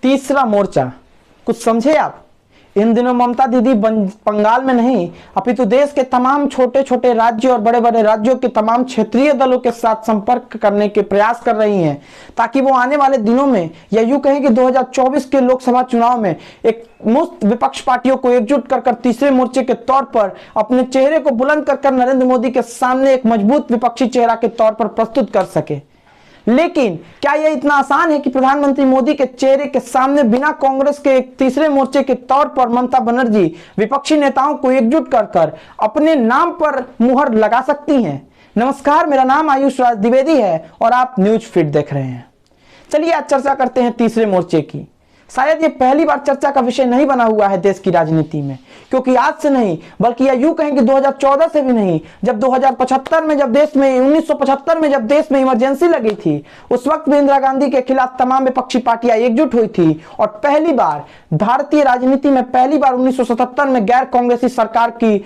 तीसरा मोर्चा, कुछ समझे आप? इन दिनों ममता दीदी बंगाल में नहीं अपितु देश के तमाम छोटे छोटे राज्यों और बड़े बड़े राज्यों के तमाम क्षेत्रीय दलों के साथ संपर्क करने के प्रयास कर रही हैं, ताकि वो आने वाले दिनों में या यूं कहें कि 2024 के लोकसभा चुनाव में एक मुक्त विपक्ष पार्टियों को एकजुट कर तीसरे मोर्चे के तौर पर अपने चेहरे को बुलंद कर नरेंद्र मोदी के सामने एक मजबूत विपक्षी चेहरा के तौर पर प्रस्तुत कर सके। लेकिन क्या यह इतना आसान है कि प्रधानमंत्री मोदी के चेहरे के सामने बिना कांग्रेस के एक तीसरे मोर्चे के तौर पर ममता बनर्जी विपक्षी नेताओं को एकजुट कर अपने नाम पर मुहर लगा सकती हैं? नमस्कार, मेरा नाम आयुष राज द्विवेदी है और आप न्यूज फीड देख रहे हैं। चलिए आज चर्चा करते हैं तीसरे मोर्चे की। शायद ये पहली बार चर्चा का विषय नहीं बना हुआ है देश की राजनीति में, क्योंकि आज से नहीं बल्कि या यूं कहें कि 2014 से भी नहीं, जब 2075 में जब देश में 1975 में जब देश में इमरजेंसी लगी थी, उस वक्त भी इंदिरा गांधी के खिलाफ तमाम विपक्षी पार्टियां एकजुट हुई थी और पहली बार भारतीय राजनीति में 1977 में गैर कांग्रेसी सरकार की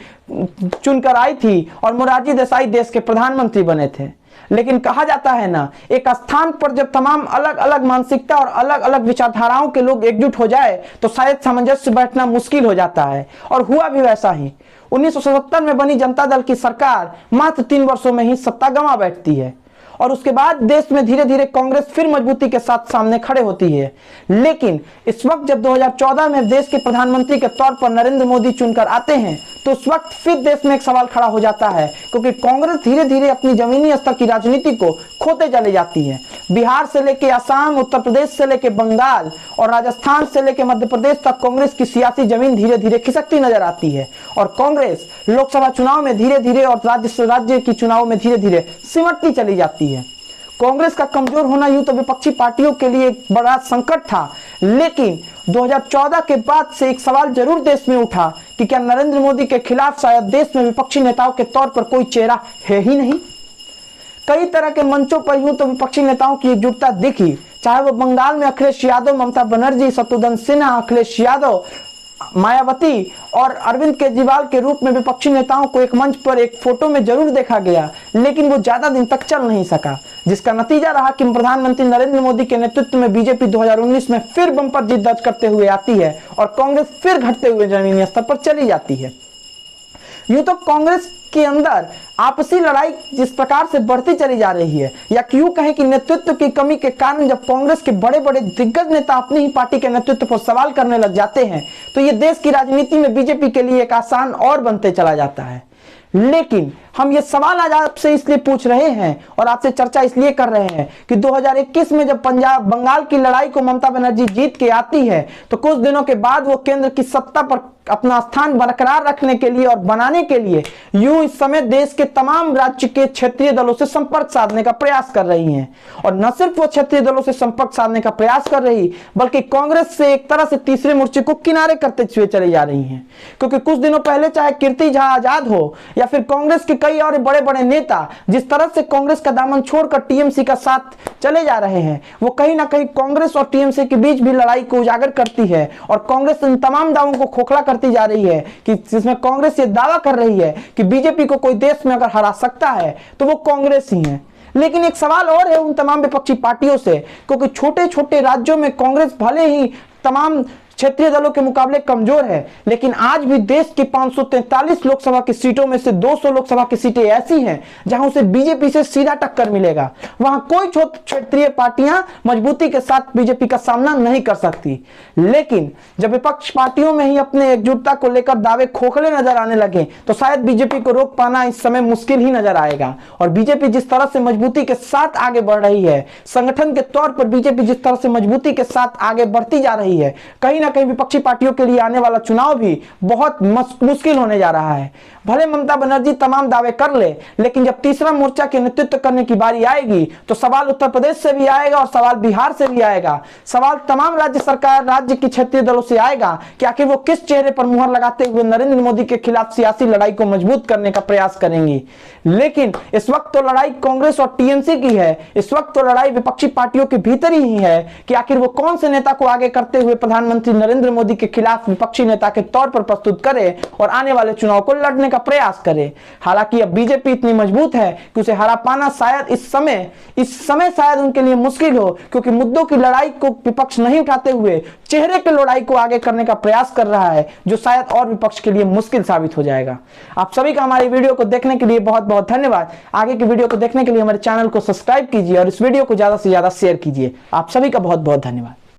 चुनकर आई थी और मोरारजी देसाई देश के प्रधानमंत्री बने थे। लेकिन कहा जाता है ना, एक स्थान पर जब तमाम अलग अलग मानसिकता और अलग अलग विचारधाराओं के लोग एकजुट हो जाए तो शायद सामंजस्य बैठना मुश्किल हो जाता है, और हुआ भी वैसा ही। 1977 में बनी जनता दल की सरकार मात्र 3 वर्षों में ही सत्ता गंवा बैठती है और उसके बाद देश में धीरे धीरे कांग्रेस फिर मजबूती के साथ सामने खड़े होती है। लेकिन इस वक्त जब 2014 में देश के प्रधानमंत्री के तौर पर नरेंद्र मोदी चुनकर आते हैं तो उस वक्त फिर देश में एक सवाल खड़ा हो जाता है, क्योंकि कांग्रेस धीरे धीरे अपनी जमीनी स्तर की राजनीति को खोते चली जाती है। बिहार से लेकर आसाम, उत्तर प्रदेश से लेकर बंगाल और राजस्थान से लेकर मध्य प्रदेश तक कांग्रेस की सियासी जमीन धीरे धीरे खिसकती नजर आती है और कांग्रेस लोकसभा चुनाव में धीरे धीरे और राज्य की चुनाव में धीरे धीरे सिमटती चली जाती है। कांग्रेस का कमजोर होना यूं तो विपक्षी पार्टियों के लिए एक बड़ा संकट था, लेकिन 2014 के बाद से एक सवाल जरूर देश में उठा कि क्या नरेंद्र मोदी के खिलाफ शायद देश में विपक्षी नेताओं के तौर पर कोई चेहरा है ही नहीं। कई तरह के मंचों पर यूं तो विपक्षी नेताओं की एकजुटता दिखी, चाहे वो बंगाल में अखिलेश यादव, ममता बनर्जी, शत्रुघ्न सिन्हा, अखिलेश यादव, मायावती और अरविंद केजरीवाल के रूप में विपक्षी नेताओं को एक मंच पर एक फोटो में जरूर देखा गया, लेकिन वो ज्यादा दिन तक चल नहीं सका, जिसका नतीजा रहा कि प्रधानमंत्री नरेंद्र मोदी के नेतृत्व में बीजेपी 2019 में फिर बंपर जीत दर्ज करते हुए आती है और कांग्रेस फिर घटते हुए जमीनी स्तर पर चली जाती है। यूं तो कांग्रेस के अंदर आपसी लड़ाई जिस प्रकार से बढ़ती चली जा रही है, या यूं कहें कि नेतृत्व की कमी के कारण जब कांग्रेस के बड़े बड़े दिग्गज नेता अपनी ही पार्टी के नेतृत्व पर सवाल करने लग जाते हैं तो ये देश की राजनीति में बीजेपी के लिए एक आसान और बनते चला जाता है। लेकिन हम ये सवाल आज आपसे इसलिए पूछ रहे हैं और आपसे चर्चा इसलिए कर रहे हैं कि 2021 में जब बंगाल की लड़ाई को ममता बनर्जी जीत के आती है तो कुछ दिनों के बाद वो केंद्र की सत्ता पर अपना स्थान बरकरार रखने के लिए और बनाने के लिए यूं इस समय देश के तमाम राज्य के क्षेत्रीय दलों से संपर्क साधने का प्रयास कर रही हैं। और न सिर्फ वो क्षेत्रीय दलों से संपर्क साधने का प्रयास कर रही बल्कि कांग्रेस से एक तरह से तीसरे मोर्चे को किनारे करते हुए चली जा रही हैं, क्योंकि कुछ दिनों पहले चाहे कीर्ति झा आजाद हो या फिर कांग्रेस के कई और बड़े बड़े नेता जिस तरह से कांग्रेस का दामन छोड़कर टीएमसी का साथ चले जा रहे हैं, वो कहीं ना कहीं कांग्रेस और टीएमसी के बीच भी लड़ाई को उजागर करती है और कांग्रेस इन तमाम दावों को खोखला करती जा रही है कि जिसमें कांग्रेस ये दावा कर रही है कि बीजेपी को कोई देश में अगर हरा सकता है तो वो कांग्रेस ही है। लेकिन एक सवाल और है उन तमाम विपक्षी पार्टियों से, क्योंकि छोटे छोटे राज्यों में कांग्रेस भले ही तमाम क्षेत्रीय दलों के मुकाबले कमजोर है, लेकिन आज भी देश की 543 लोकसभा की सीटों में से 200 लोकसभा की सीटें ऐसी हैं जहां उसे बीजेपी से सीधा टक्कर मिलेगा। वहां कोई क्षेत्रीय पार्टियां मजबूती के साथ बीजेपी का सामना नहीं कर सकती। लेकिन जब विपक्ष पार्टियों में ही अपने एकजुटता को लेकर दावे खोखले नजर आने लगे तो शायद बीजेपी को रोक पाना इस समय मुश्किल ही नजर आएगा। और बीजेपी जिस तरह से मजबूती के साथ आगे बढ़ रही है, संगठन के तौर पर बीजेपी जिस तरह से मजबूती के साथ आगे बढ़ती जा रही है, कहीं ना कहीं विपक्षी पार्टियों के लिए आने वाला चुनाव भी बहुत मुश्किल होने जा रहा है। भले ममता बनर्जी तमाम दावे कर ले, लेकिन जब तीसरा मोर्चा के नेतृत्व करने की बारी आएगी तो सवाल उत्तर प्रदेश से भी आएगा और सवाल बिहार से भी आएगा, सवाल तमाम राज्य की क्षेत्रीय दलों से आएगा कि आखिर वो किस चेहरे पर मुहर लगाते हुए नरेंद्र मोदी के खिलाफ सियासी लड़ाई को मजबूत करने का प्रयास करेंगी। लेकिन इस वक्त तो लड़ाई कांग्रेस और टीएमसी की है, इस वक्त तो लड़ाई विपक्षी पार्टियों के भीतर ही है कि आखिर वो कौन से नेता को आगे करते हुए प्रधानमंत्री नरेंद्र मोदी के खिलाफ विपक्षी नेता के तौर पर प्रस्तुत करे और आने वाले चुनाव को लड़ने का प्रयास करे। हालांकि अब बीजेपी इतनी मजबूत है कि उसे हरा पाना शायद इस समय शायद उनके लिए मुश्किल हो, क्योंकि मुद्दों की लड़ाई को विपक्ष नहीं उठाते हुए चेहरे की लड़ाई को आगे करने का प्रयास कर रहा है, जो शायद और विपक्ष के लिए मुश्किल साबित हो जाएगा। आप सभी का हमारी वीडियो को देखने के लिए बहुत बहुत धन्यवाद। आगे की वीडियो को देखने के लिए हमारे चैनल को सब्सक्राइब कीजिए और इस वीडियो को ज्यादा से ज्यादा शेयर कीजिए। आप सभी का बहुत बहुत धन्यवाद।